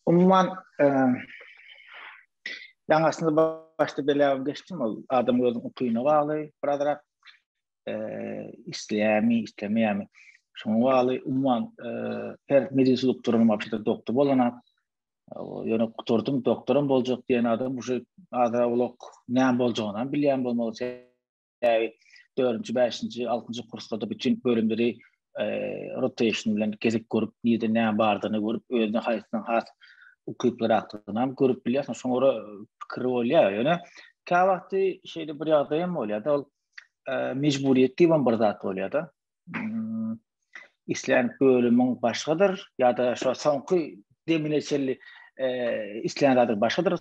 Umuman aslında başta belirgin geçtim o adam gözün okuyuna bağlı, birader istemeyemi. Şunu bağlı umuman her medisi doktorun apşita doktor bolana yani doktorum bolacak diyen adam bu şey adra olok ne bolacağını bilen bolmalı. Yani 4. 5. 6. kurslarda bütün bölümleri rotation bilen gezip görüp neyde ne bardığını görüp özüne hayatından has okuyuplar aktığından görüp biliyorsun sonra fikri oluyor yani kahvaltı şeyde bir yağdayım oluyor da mecburiyeti var bir zat oluyor da İslam bölümün başkadır ya da şu sonki demineçeli İslam'dadır başkadır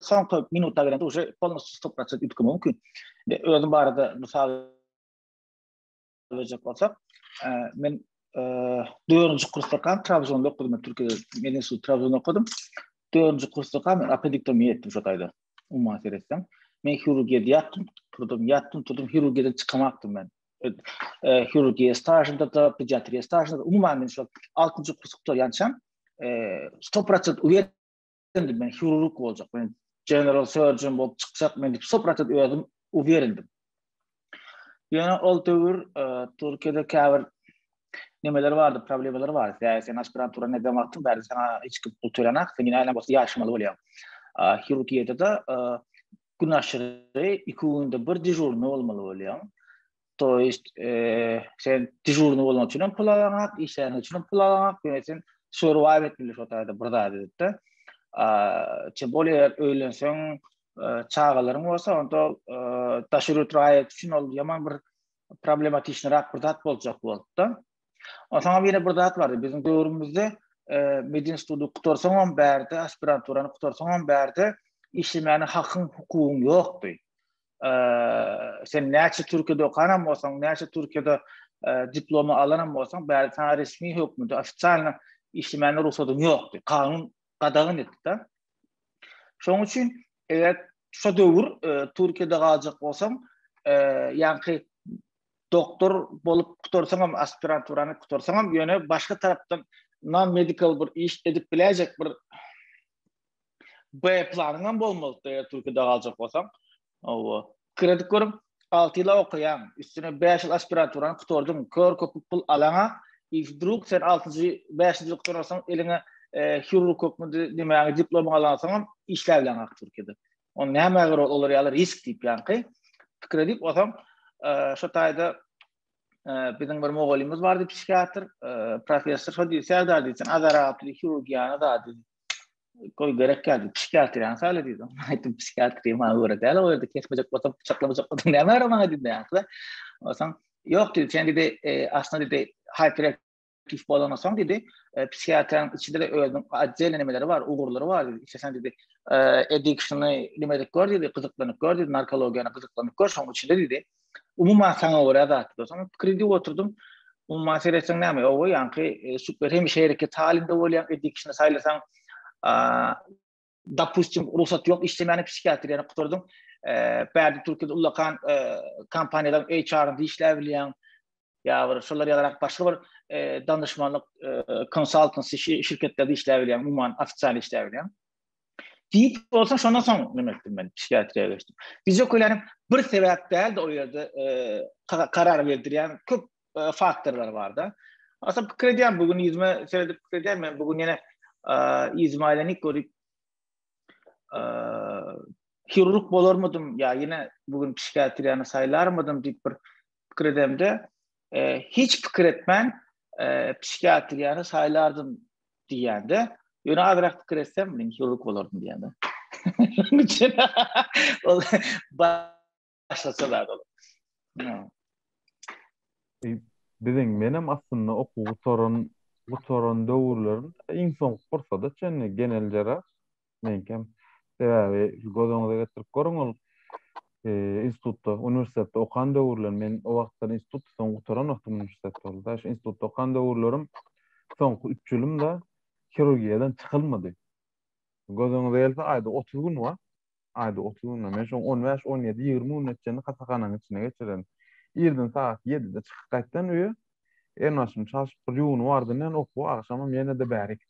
son minuta gelen o şey polnos 100% ütki mümkün. Özüm barada misal verecek olsak men 4. kursda kan Trabzon'da okudum. Türkiye'de medeni Trabzon'da okudum. 4. kursda kan apendiktomi ettim şu ayda. Umma seyretsem. Men hirurgiyada yattım, hirurgiyadan çıkamaktım ben. Hirurgiya stajında da, pediatriya stajında da, umuman men şu 6. kursda yançam 100% uverendim ben hirurg olacak. Ben general surgeon bolup çıkacak men 100% uverendim. Yani ol dövür Türkiye'de kâver nemeler vardı, problemler vardı. Yani sen aspirantura ne demaktın, bari sana hiç kulturanak, senin ailen bostu yaşamalı oluyor. Hirurgiyada da gün aşırı 2 günde bir dijurnu olmalı oluyor. To ist sen dijurnu olmak için pul alanak, işlerin için pul alanak, sen survive etmeli şotayda burada dedi. Çebole öğlensen çağaların olsa onda taşırı trayet için ol yaman bir problematiknrak bir zat bolacak boldu. O zaman yine bir zat vardı. Bizim dövrümüzde medeni studi kutorsaňam bärde, aspiranturany kutorsaňam bärde işlemeni hakyň hukukun ýokdy. Sen näçe Türkiýede okanam bolsaň, näçe Türkiýede diploma alanam bolsaň, bärde sana resmi hökmünde ofitsialny işlemeni ruhsatyň ýokdy. Kanun gadagyn etdi. Şoň üçin eger şu döwür Türkiýede galjak bolsaň, ýa-ni doktor bolup kutorsaňam aspiranturany kutorsaňam ýöne başga tarapdan non medical bir iş edip biläjek bir B planyňam bolmaly Türkiýede galjak bolsaň. O kredi görüp 6 ýyl okuyan, üstüne 5 ýyl aspiranturany kutordum, kör köpük pul alana, wdruk sen 6-njy 5-nji kutorsaň eliňe hirurg hökmünde nimäge diploma alansaňam işläwleňak Türkiýede. O näme olur ýaly risk diýip ýanky fikir edip osam şu taýda bizim bir moğolimiz vardı psikiyatr, profesör şu diýdi, "Serdar diýsen, azaratly hirurgiýany da diýdi. Koy gerek geldi. Psikiyatriýany saýla diýdi. Aýtdym psikiyatriýa ma öwre däl, o ýerde kesmejek bolsam, çaklamayjak bolsam näme aramaňa diýdi ýa-da. Osaň, "Ýok" diýdi, "Sen diýdi, aslında diýdi, hyperaktif bolanasaň diýdi, psikiyatriýanyň içinde de özüniň ajjel nemeleri var, ugurlary var diýdi. İşte sen diýdi, addictiony nimedik gör diýdi, gyzyklanyp gör diýdi, narkologiýany gyzyklanyp gör, şoň içinde diýdi, umuman sana öwre zat." Osaň pikir edip oturdum. Umuman seýretseň näme? O ýanky super hemişe hereket halinde bolýan addictiony saýlasaň допустим, ruhsat yok, işlemeni psikiyatriýany kuturdum. Bärde Türkiýede ulakan kampaniýalar HR-da işläwilýän ýa-da şolar ýalarak başga bir danışmanlyk consultancy şirketlerde işläwilýän, umuman ofitsial işläwilýän. Diýip bolsa şondan soň demekdim ben psikiyatriýa geçdim. Biz ýokularyň bir sebäp däl de o ýerde karar berdirýän köp faktorlar bar da. Aslında pikir edýän bugün ýüzüme seredip pikir edýän men bugün ýene İzmail'ini görüp hirurg bolarmydım ya yine bugün psikiyatriýany saýlarmydım diýip bir pikir edemde hiç pikir etmän psikiyatriýany saýlardym diýende ýöne azrak pikir etsem men hirurg bolardym diýende. Ol başlasalar olur. Biziň menem aslında okuw soran döwürlerin iň soňky kursada çenli geneljere menkem sebäbi gözüňize getirip görüň institutda, universitetde okan döwürler men o wagtdan institutda soňky toran wagtym universitetde boldy. Şu institutda okan döwürlerim soňky 3 ýylymda hirurgiýadan çykylmady. Gözüňize gelse aýda 30 gün wa, aýda 30 gün. Men şoň 15, 17, 20 gün etjeni hasakanyň içine geçiren. Ýerden saat 7-de çykyp gaýtdan öýe en başym çalışyp bir ýuwun bardynyň okuw, akşamam ýene de bärik.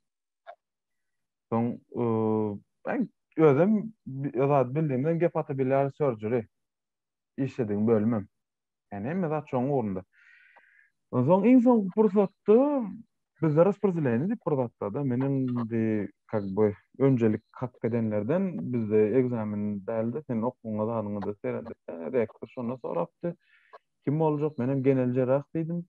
soň ben özüm zat bildiğimden gep atabilir surgery işlediğim bölmem. Yani hem de çoğun orunda. Soň iň soňky pursatda biz rasportlayny dip pursatda da meniň de как бы öncelik hak edenlerden bizde egzamin däldi. Sen okuňa da da serende. Rektor şonu sorapdy. Kim boljak? Men hem genel cerrah diýdim.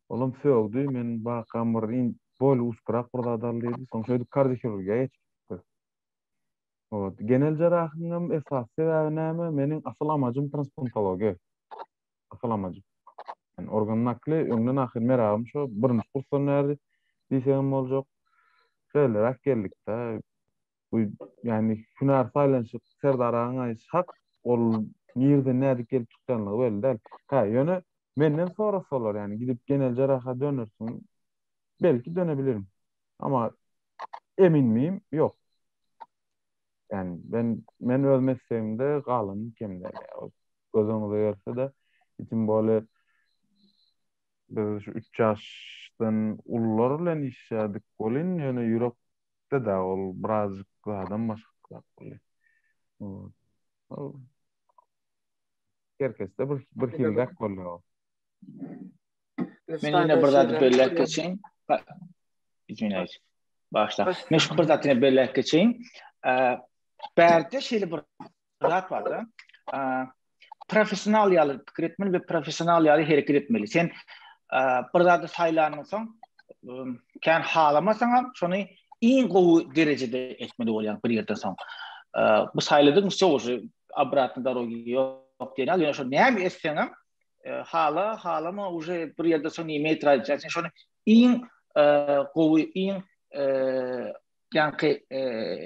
Olam söýdi. Men bakam bir bol usprak burdalar diýdi. Soň şöýdi kardiochirurgiýa geçipdi. O genel cerrahyň esas sebäbi näme? Meniň asıl amacym transplantologiýa. Asıl amacym. Yani organ nakli öňden ahir meragym şo birinji kursdan näde diýsem boljak. Şöyle geldik-de bu yani hüner saylanşyp Serdaraň aýyş hak ol ýerde näde gelip çykdanlygy belli däl. Ha ýöne menden sorasalar yani gidip genel cerraha dönersin belki dönebilirim. Ama emin miyim? Yok. Yani men öz mesleğimde galan kimde gözüňizde görse de için böyle biz 3 ýaşdan ullar bilen işledik bolin ýöne ýürekde da ol birazjyk adam başga bolýar. O herkeste bir hilgak bolýar. Men ýene bir zat belläp geçeň. Izminiz. Başla. Men şu bir zat ýene belläp geçeň. Berde şeýle bir zat bar da. Profesional ýaly pikir etmeli we profesional ýaly hereket etmeli. Sen bir zat saýlanmasaň, kän halamasaň şonu iň gowy derejede etmeli bolýan bir ýerden soň. Bu saýladyň şoňy обратно дороги ýok diýen ýa-da şo näme etseňem halama уже bir ýerde soň image raýjy. Şonu iň gowy iň ýa-ni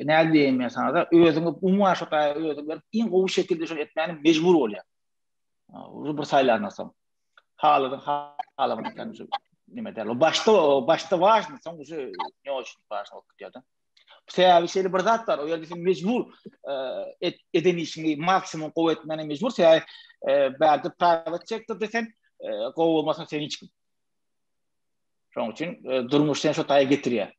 näde diýelim ýa-da da özüňi umma şo özüňi iň gowy şekilde şonu etmäni mejbur bolýar. Uzu bir saýlanasam. Halamyň kanjy nime derler. Başta важно, soň уже не очень важно bolýar. Seýäbi şeýle bir zat bar. O ýerde sen mejbur eden işini maksimum gowy etmäne mejbur. Seýäbi bäde private sektor desen gowy bolmasaň sen hiç kim. Şoň üçin durmuş sen şo taýa getirýär.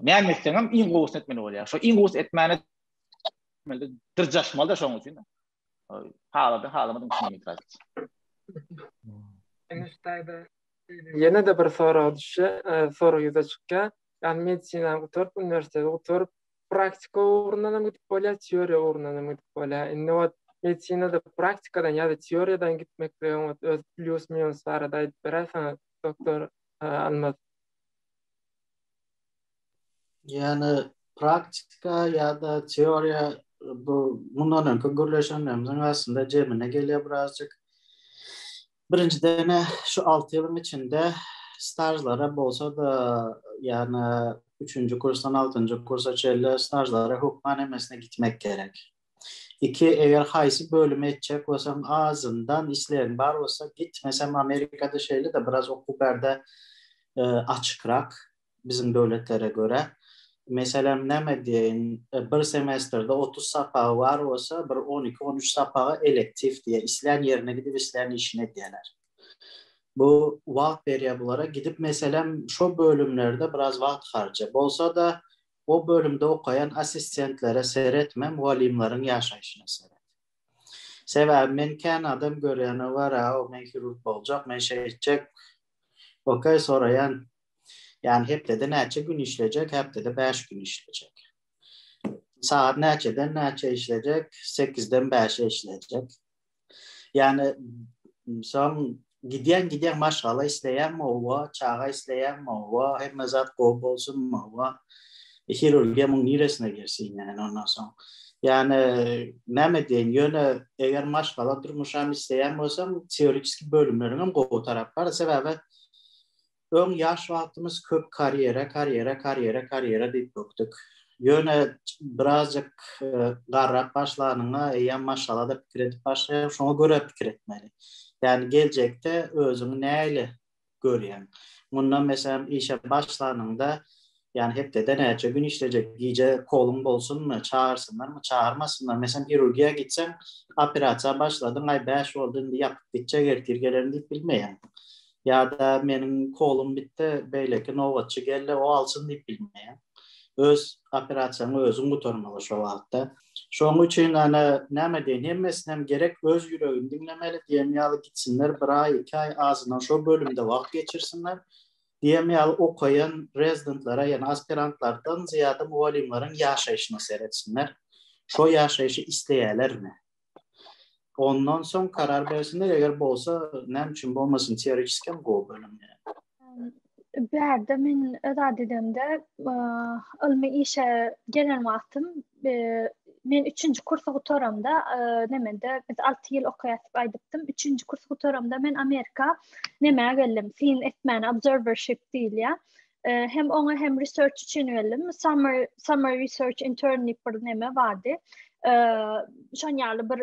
Näme etseňem iň gowy etmeli bolýar. Şo iň gowy etmäne dirjaşmaly da şoň üçin. Halamyň işini itiraz. Eniştäde ýene de bir soru ýüze çykýan. Yani medisina oturup, üniversitede oturup, praktika uğrundan gidip bolýar, teoriýa uğrundan gidip bolýar. Indi medisinada praktikadan ya da teoriýadan gitmekde öz plus minus var da aýdyp berersiň, doktor Almaz. Yani praktika ya da teoriýa bu bundan öňkü gürleşenlerimizin aslında jemine gelýär birazjyk. Birinciden şu 6 ýylyň içinde stajlara bolsa da yani 3. kursdan 6. kursa çelle stajlara hukmanemesine gitmek gerek. 2 eğer haýsy bölüme etjek bolsaň azından isleýän bar bolsa git. Mesela Amerikada şeýle de biraz okuw berde açykrak bizim döwletlere göre. Mesela näme diýen bir semesterde 30 sapagy var bolsa bir 12-13 sapagy elektif diye isleýän ýerine gidip isleýän işine diýerler. Bu wagt berýär bulara gidip mesela şu bölümlerde biraz wagt harca. Bolsa da o bölümde okayan asistentlere seyretme, muallimlerin yaşayışına seyret. Sebäbi men kän adam görýäne var, o men kirurg boljak, men şeýetjek. Okay, sorayan yani hepde näçe gün işleyecek, hepde de 5 gün işleyecek. Saat näçeden näçe işleyecek, 8'den 5'e işleyecek. Yani son gidýän maşgala isleýän mowa, çağa isleýän mowa, hem zat gowy bolsun mowa. Hirurgiýa muň niresine girsin yani ondan soň. Yani näme diýen ýöne eger maşgala durmuşam isleýän bolsam teorik bölümleriň gowy tarap bar. Sebäbi öň ýaş wagtymyz köp karyera diýip bakdyk. Ýöne birazjyk garrap başlanyňa eýen maşgala da pikir edip başlaýar, şoňa göre pikir etmeli. Yani gelecekte özüňi näle görýän. Bundan mesela işe başlanýanda yani hep de näçe gün işleyecek. Giýje kolun bolsunmy, çağırsınlar mı, çağırmasınlar. Mesela kirurgiya gitsen, operasiya başladın, ay 5 oldu, indi yapıp bitecek, ertirgelerini deyip bilmeyen. Ya da benim kolum bitti, beyleki novatçı geldi, o alsın deyip bilmeyen. öz operasiýany özüň gutarmaly şo wagtda. Şoň üçin näme diýen hemmesinem gerek öz ýüregini dinlemeli diýemýaly gitsinler, bir ay, 2 ay azyna şo bölümde wagt geçirsinler. Diýemýaly okayan rezidentlara, ýani aspirantlardan ziýada muallimlaryň ýaşaýyşyny seretsinler. Şo ýaşaýyşy isleýärlermi? Ondan soň karar bersinler, eger bolsa, näme üçin bolmasyn teoretiskem go bölüm. Bärde men öza dedimde ilmi işe gelen wagtym men 3-nji kursa gutoramda nemede biz 6 ýyl okaýatyp aýdypdym. 3-nji kursa gutoramda men Amerika näme geldim? Fin etmän observership diýilýär. Hem oňa hem research üçin geldim. Summer research internship bir näme bardy. Şonýaly bir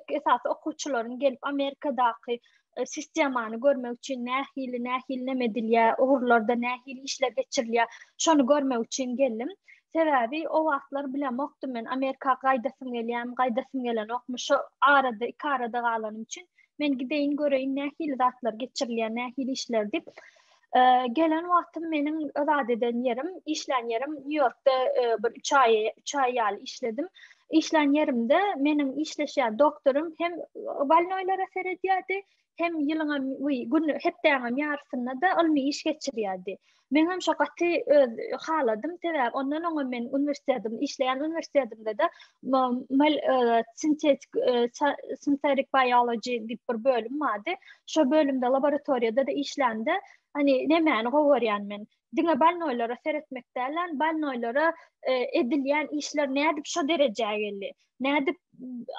esasy okuwçylaryň gelip Amerikadaky sistemany görmek üçin nähili näme edilýär, ogurlarda nähili işler geçirilýär, şonu görmek üçin geldim. Sebäbi o wagtlar bilen okdum men Amerika gaýdasym gelen okmuş arada 2 arada galanym üçin men gideýin göreýin nähili zatlar geçirilýär, nähili işler dip gelen wagtym meniň özad eden ýerim, işlän ýerim New Yorkda bir 3 ay ýaly işledim. İşlän ýerimde meniň işleşýän doktorum hem balnoýlara seredýärdi, hem ýylyňa gün hepdeňem ýarsyna da ilmi iş geçirýärdi. Men hem şokaty haladym sebäp ondan oňa men universitetimde işleýän universitetimde de synthetic biology diýip bir bölüm bardy. Şo bölümde laboratoriýada da işlendi. Hani nämäni gowarýan men. Diňe balnoýlara seretmekdälen, balnoýlara edilýän işler nädip şo derejäge geldi. Nädip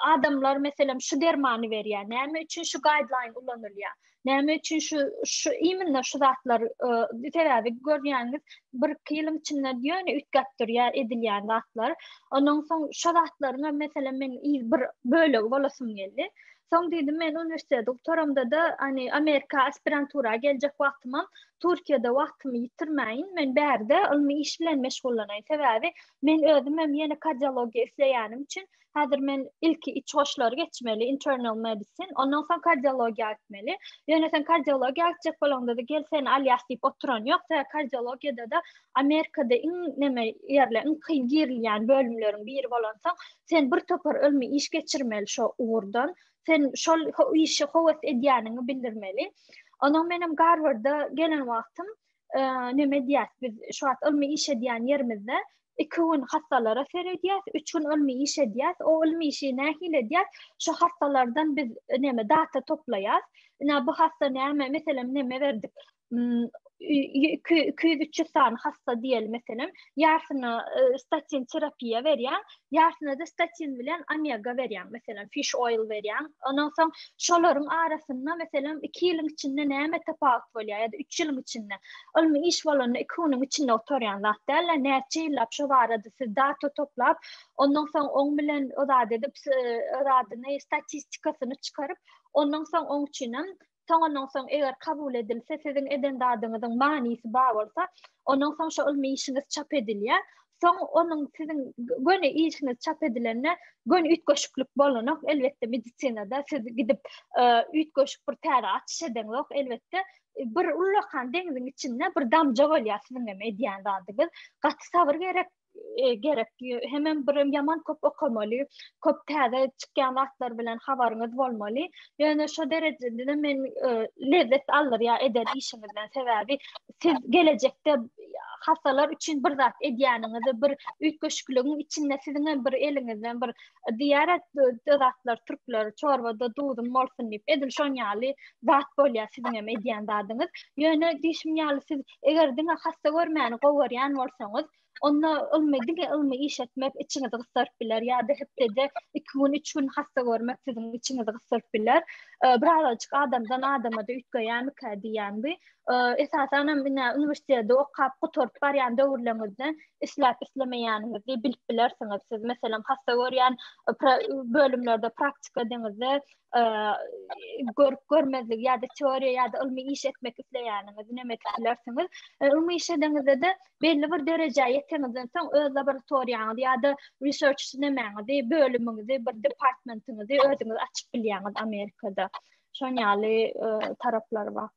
adamlar meselem şu dermany berýär, näme üçin şu guideline ulanylýar, näme üçin şu iminle şu zatlar sebäbi görýäňiz bir ýylyň içinde ýöne ütkatdyrýar edilýän zatlar. Ondan soň şu zatlaryňa meselem men bir bölegi bolasym geldi. Soň diýdim men universitet doktoramda da hani Amerika aspirantura geljek wagtymam Türkiýede wagtymy ýitirmäýin, men bärde ilmi iş bilen meşgullanaýyn. Sebäbi men özüm hem ýene kardiologiýa isleýänim üçin häzir men ilki iç hoşlary geçmeli, internal medicine, ondan soň kardiologiýa gitmeli. Ýöne sen kardiologiýa gitjek bolanda da gel seni alýas diýip oturan ýok. Kardiologiýada da Amerikada näme ýerler, kyn girilýän bölümleriň biri bolansaň, sen bir topar ilmi iş geçirmeli şo uğurdan. Sen şol işi howat edýäniňi bildirmeli. Ondan menem Harvardda gelen wagtym näme diýär, biz şu wagt ilmi iş edýän ýerimizde 2 gün hastalara seredýär, 3 gün ilmi iş edýär. O ilmi işi nähili edýär? Şu hastalardan biz näme data toplaýar. Bu hasta näme meselem näme berdik? 200-300 tane hasta diyelim mesela, yarısına statin terapiye verýän, yarısına da statin bilen omega verýän, mesela fish oil verýän. Ondan soň şolaryň arasynda mesela 2 ýylyň içinde näme tapawut bolýar ýa-da 3 ýylyň içinde ilmi iş bolany 2 ýylyň içinde oturýan zatlar näçe ýyllap şu barada siz data toplap, ondan soň oň bilen ozad edip ozadyny statistikasyny çykaryp, ondan soň oň üçinem ondan soň eger kabul edilse, sizin eden dadyňyzyň manysy bar bolsa, ondan soň şu ilmi işiniz çap edilýär. Soň onuň sizin göne işiniz çap edilende göne ütgoşukluk bolanok, elbetde medisinada siz gidip ütgoşuk bir täze açyş edenok, elbetde bir ulakan deňiziň içinde bir damja bolýar sizin edýän dadyňyz. Gaty sabır gerek hemen bir yaman köp okamaly, köp täze çykýan wagtlar bilen habaryňyz bolmaly. Ýöne şu derejede men lezzet alýar eder işiňizden, sebäbi siz gelecekde hastalar üçin bir zat edýäniňizi, bir ütgoşuklygyň içinde sizin bir eliňizden bir diýaret zatlar, türkler, çorbada dudum bolsun diýip edil şonýaly zat bolýar sizin edýän dadyňyz. Ýöne diýişim siz eger diňe hasta görmäni gowarýan bolsaňyz, onda ilmi iş etmek içinizi gysdyryp biler, ýa-da hepde 2 gün 3 gün hasta görmek sizin içinizi gysdyryp biler. Birazajyk adamdan adama da ütgeýän diýänbi. Esasen men universitetde okap guturup barýan döwürlerimizde islemeýäniňizi bilip bilersiňiz. Siz meselem hasta görýän bölümlerde praktika deňizde görmezlik ýa-da teoriýa ýa-da ilmi iş etmek isleýäniňizi näme bilersiňiz. Ilmi iş edeňizde de belli bir derejäge ýeteniňizden soň öz laboratoriýaňyzy ýa-da research nämeňizi, bölümüňizi, bir departmentiňizi özüňiz açyp bilýäňiz Amerikada. Şonýaly taraplary bar.